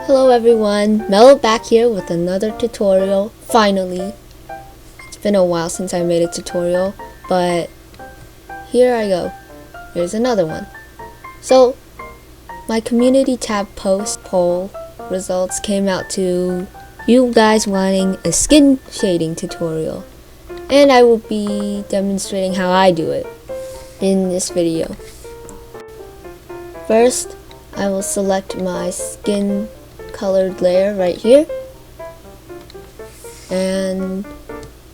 Hello everyone, Mel back here with another tutorial, finally. It's been a while since I made a tutorial, but here I go. Here's another one. So, my community tab post poll results came out to you guys wanting a skin shading tutorial. And I will be demonstrating how I do it in this video. First, I will select my skin colored layer right here, and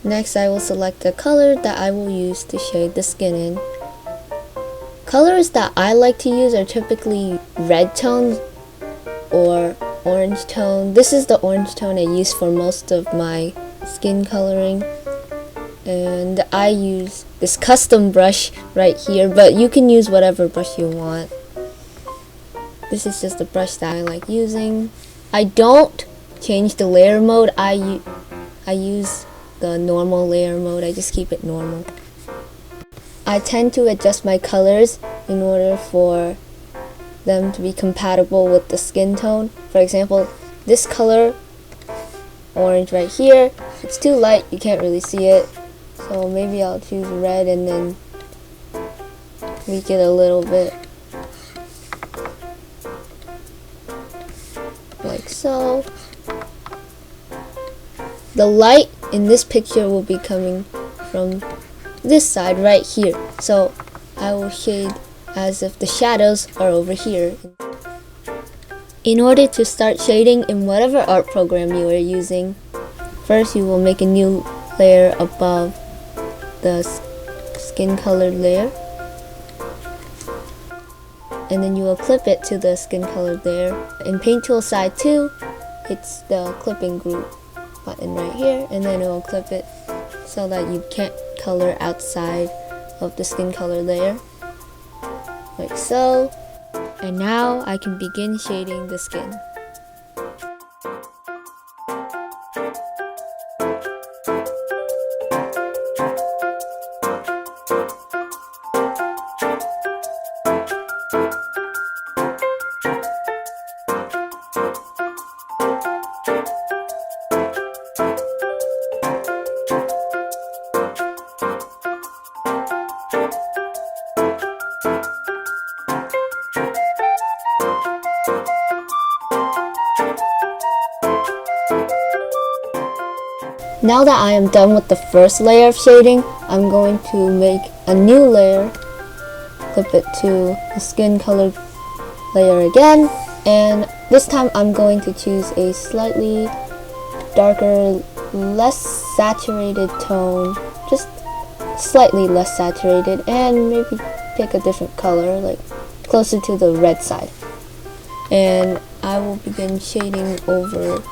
next I will select the color that I will use to shade the skin in. Colors that I like to use are typically red tones or orange tone. This is the orange tone I use for most of my skin coloring, and I use this custom brush right here, but you can use whatever brush you want. This is just the brush that I like using. I don't change the layer mode. I use the normal layer mode. I just keep it normal. I tend to adjust my colors in order for them to be compatible with the skin tone. For example, this color, orange right here, it's too light, you can't really see it. So maybe I'll choose red and then tweak it a little bit. Like so. The light in this picture will be coming from this side right here, so I will shade as if the shadows are over here. In order to start shading in whatever art program you are using, first you will make a new layer above the skin colored layer, and then you will clip it to the skin colored layer. In Paint Tool SAI 2, it's the clipping group button right here, and then it will clip it so that you can't color outside of the skin color layer, like so. And now I can begin shading the skin. Now that I am done with the first layer of shading, I'm going to make a new layer, clip it to the skin colored layer again, and this time I'm going to choose a slightly darker, less saturated tone, just slightly less saturated, and maybe pick a different color, like closer to the red side. And I will begin shading over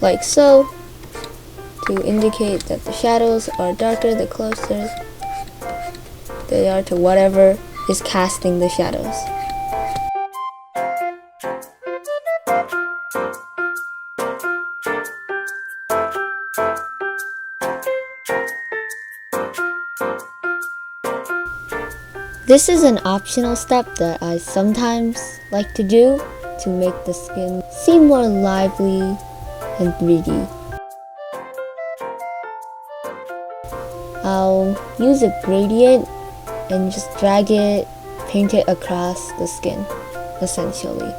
like so, to indicate that the shadows are darker the closer they are to whatever is casting the shadows. This is an optional step that I sometimes like to do to make the skin seem more lively and 3D. I'll use a gradient and just drag it, paint it across the skin, essentially.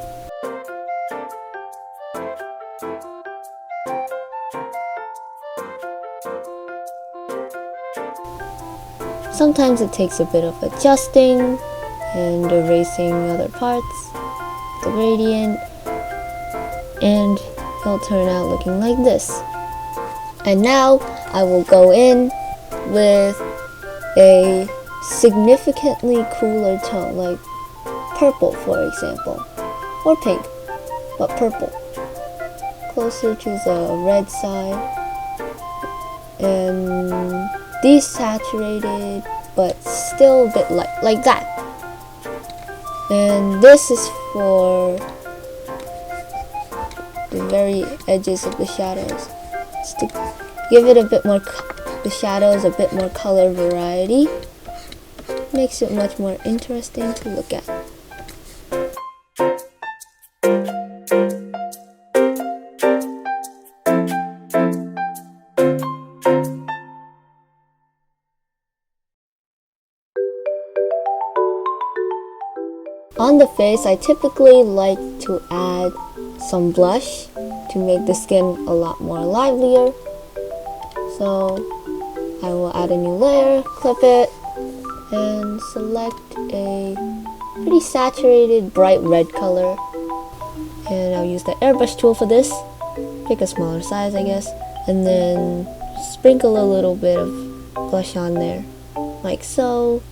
Sometimes it takes a bit of adjusting and erasing other parts, the gradient, and it'll turn out looking like this. And now I will go in with a significantly cooler tone, like purple for example, or pink, but purple, closer to the red side, and desaturated but still a bit light, like that. And this is for the very edges of the shadows, just to give it a bit more, the shadows a bit more color variety. Makes it much more interesting to look at. On the face, I typically like to add some blush to make the skin a lot more livelier. So I will add a new layer, clip it, and select a pretty saturated bright red color. And I'll use the airbrush tool for this. Pick a smaller size, I guess, and then sprinkle a little bit of blush on there, like so.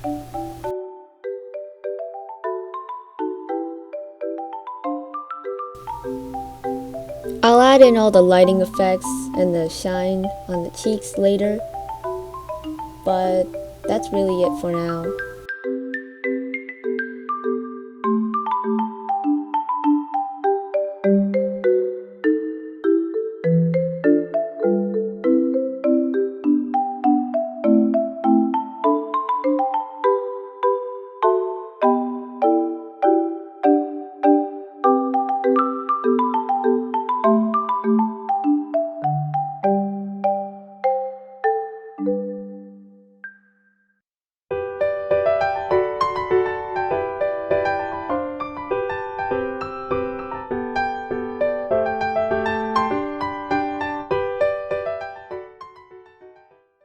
I'll add in all the lighting effects and the shine on the cheeks later, but that's really it for now.